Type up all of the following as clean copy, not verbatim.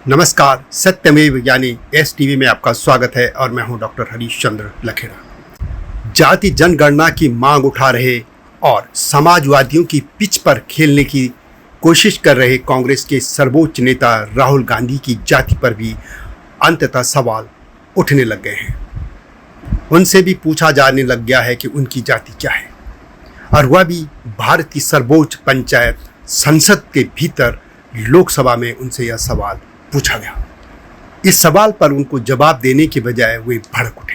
नमस्कार, सत्यमेव यानी एस टीवी में आपका स्वागत है और मैं हूं डॉक्टर हरीश चंद्र लखेड़ा। जाति जनगणना की मांग उठा रहे और समाजवादियों की पिच पर खेलने की कोशिश कर रहे कांग्रेस के सर्वोच्च नेता राहुल गांधी की जाति पर भी अंततः सवाल उठने लग गए हैं। उनसे भी पूछा जाने लग गया है कि उनकी जाति क्या है, और वह भी भारत की सर्वोच्च पंचायत संसद के भीतर लोकसभा में उनसे यह सवाल पूछा गया। इस सवाल पर उनको जवाब देने के बजाय वे भड़क उठे।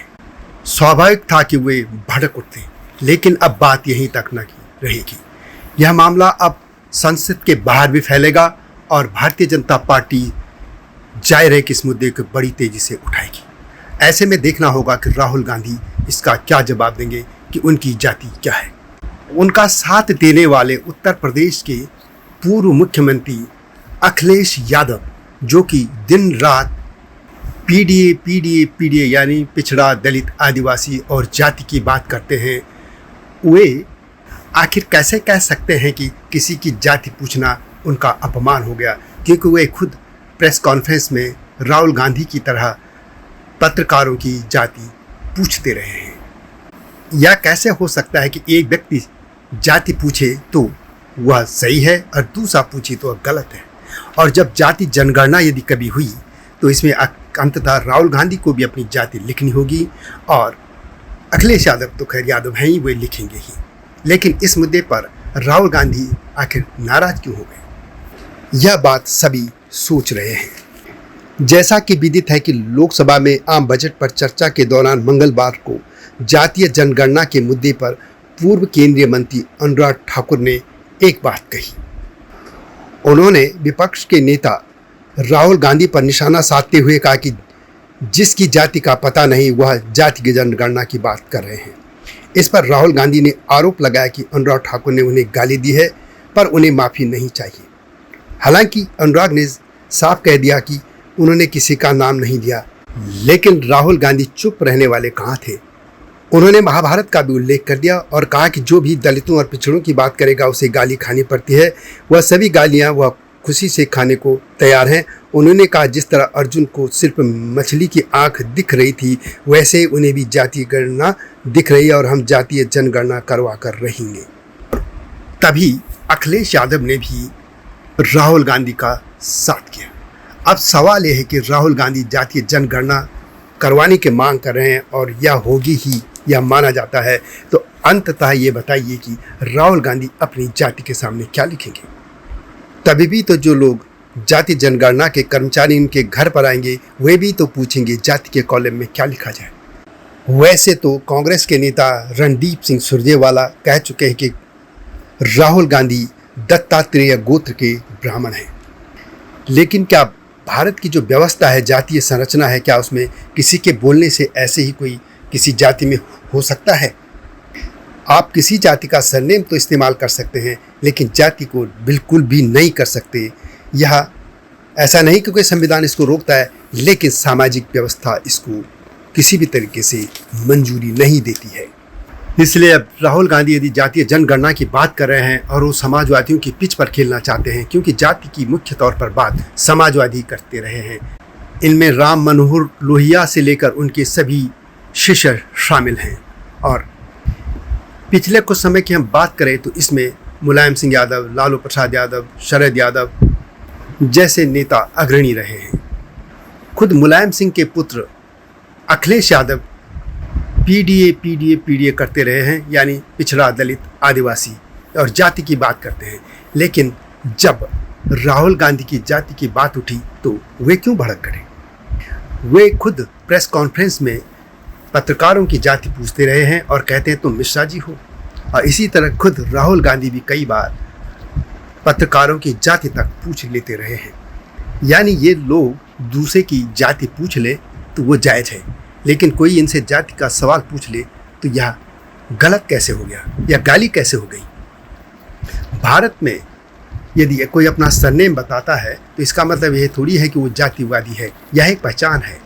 स्वाभाविक था कि वे भड़क उठते, लेकिन अब बात यहीं तक न रहेगी। यह मामला अब संसद के बाहर भी फैलेगा और भारतीय जनता पार्टी जाहिर है कि इस मुद्दे को बड़ी तेजी से उठाएगी। ऐसे में देखना होगा कि राहुल गांधी इसका क्या जवाब देंगे कि उनकी जाति क्या है। उनका साथ देने वाले उत्तर प्रदेश के पूर्व मुख्यमंत्री अखिलेश यादव, जो कि दिन रात पीडीए यानी पिछड़ा, दलित, आदिवासी और जाति की बात करते हैं, वे आखिर कैसे कह सकते हैं कि किसी की जाति पूछना उनका अपमान हो गया, क्योंकि वे खुद प्रेस कॉन्फ्रेंस में राहुल गांधी की तरह पत्रकारों की जाति पूछते रहे हैं। यह कैसे हो सकता है कि एक व्यक्ति जाति पूछे तो वह सही है और दूसरा पूछे तो वह गलत है। और जब जाति जनगणना यदि कभी हुई तो इसमें अंततः राहुल गांधी को भी अपनी जाति लिखनी होगी, और अखिलेश यादव तो खैर यादव हैं ही, वे लिखेंगे ही। लेकिन इस मुद्दे पर राहुल गांधी आखिर नाराज क्यों हो गए, यह बात सभी सोच रहे हैं। जैसा कि विदित है कि लोकसभा में आम बजट पर चर्चा के दौरान मंगलवार को जातीय जनगणना के मुद्दे पर पूर्व केंद्रीय मंत्री अनुराग ठाकुर ने एक बात कही। उन्होंने विपक्ष के नेता राहुल गांधी पर निशाना साधते हुए कहा कि जिसकी जाति का पता नहीं वह जाति की जनगणना की बात कर रहे हैं। इस पर राहुल गांधी ने आरोप लगाया कि अनुराग ठाकुर ने उन्हें गाली दी है, पर उन्हें माफ़ी नहीं चाहिए। हालांकि अनुराग ने साफ कह दिया कि उन्होंने किसी का नाम नहीं दिया, लेकिन राहुल गांधी चुप रहने वाले कहाँ थे। उन्होंने महाभारत का भी उल्लेख कर दिया और कहा कि जो भी दलितों और पिछड़ों की बात करेगा उसे गाली खानी पड़ती है। वह सभी गालियां वह खुशी से खाने को तैयार हैं। उन्होंने कहा जिस तरह अर्जुन को सिर्फ मछली की आंख दिख रही थी, वैसे उन्हें भी जातीय गणना दिख रही है और हम जातीय जनगणना करवा कर रहेंगे। तभी अखिलेश यादव ने भी राहुल गांधी का साथ किया। अब सवाल यह है कि राहुल गांधी जातीय जनगणना करवाने की मांग कर रहे हैं और यह होगी ही, यह माना जाता है, तो अंततः ये बताइए कि राहुल गांधी अपनी जाति के सामने क्या लिखेंगे। तभी भी तो जो लोग जाति जनगणना के कर्मचारी इनके घर पर आएंगे, वे भी तो पूछेंगे जाति के कॉलम में क्या लिखा जाए। वैसे तो कांग्रेस के नेता रणदीप सिंह सुरजेवाला कह चुके हैं कि राहुल गांधी दत्तात्रेय गोत्र के ब्राह्मण हैं। लेकिन क्या भारत की जो व्यवस्था है, जातीय संरचना है, क्या उसमें किसी के बोलने से ऐसे ही कोई किसी जाति में हो सकता है? आप किसी जाति का सरनेम तो इस्तेमाल कर सकते हैं, लेकिन जाति को बिल्कुल भी नहीं कर सकते। यह ऐसा नहीं कि कोई संविधान इसको रोकता है, लेकिन सामाजिक व्यवस्था इसको किसी भी तरीके से मंजूरी नहीं देती है। इसलिए अब राहुल गांधी यदि जातीय जनगणना की बात कर रहे हैं और वो समाजवादियों की पिच पर खेलना चाहते हैं, क्योंकि जाति की मुख्य तौर पर बात समाजवादी करते रहे हैं। इनमें राम मनोहर लोहिया से लेकर उनके सभी शिष्य शामिल हैं, और पिछले कुछ समय की हम बात करें तो इसमें मुलायम सिंह यादव, लालू प्रसाद यादव, शरद यादव जैसे नेता अग्रणी रहे हैं। खुद मुलायम सिंह के पुत्र अखिलेश यादव पीडीए करते रहे हैं, यानी पिछड़ा, दलित, आदिवासी और जाति की बात करते हैं। लेकिन जब राहुल गांधी की जाति की बात उठी तो वे क्यों भड़क गए? वे खुद प्रेस कॉन्फ्रेंस में पत्रकारों की जाति पूछते रहे हैं और कहते हैं तुम मिश्रा जी हो। और इसी तरह खुद राहुल गांधी भी कई बार पत्रकारों की जाति तक पूछ लेते रहे हैं। यानी ये लोग दूसरे की जाति पूछ ले तो वो जायज़ है, लेकिन कोई इनसे जाति का सवाल पूछ ले तो यह गलत कैसे हो गया, या गाली कैसे हो गई। भारत में यदि कोई अपना सरनेम बताता है तो इसका मतलब यह थोड़ी है कि वो जातिवादी है, यह एक पहचान है।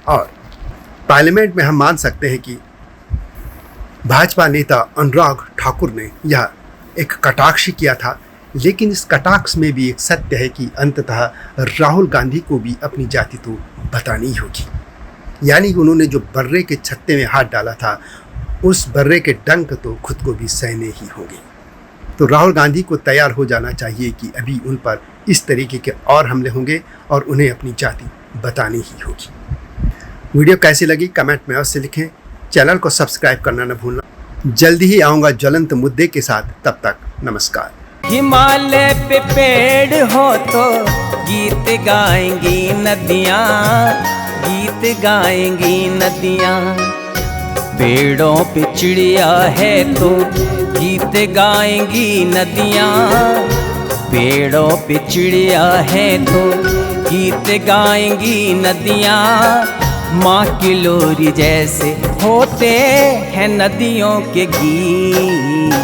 और पार्लियामेंट में हम मान सकते हैं कि भाजपा नेता अनुराग ठाकुर ने यह एक कटाक्ष किया था, लेकिन इस कटाक्ष में भी एक सत्य है कि अंततः राहुल गांधी को भी अपनी जाति तो बतानी ही होगी। यानी उन्होंने जो बर्रे के छत्ते में हाथ डाला था, उस बर्रे के डंक तो खुद को भी सहने ही होंगे। तो राहुल गांधी को तैयार हो जाना चाहिए कि अभी उन पर इस तरीके के और हमले होंगे और उन्हें अपनी जाति बतानी ही होगी। वीडियो कैसी लगी कमेंट में अवश्य लिखें। चैनल को सब्सक्राइब करना न भूलना। जल्दी ही आऊँगा ज्वलंत मुद्दे के साथ, तब तक नमस्कार। हिमालय पे पेड़ हो तो गीत गाएंगी नदियाँ, गीत गाएंगी नदियाँ। पेड़ों पे चिड़िया है तो गीत गाएंगी नदियाँ, पेड़ों पे चिड़िया है तो गीत गाएंगी नदियाँ। माँ की लोरी जैसे होते हैं नदियों के गीत,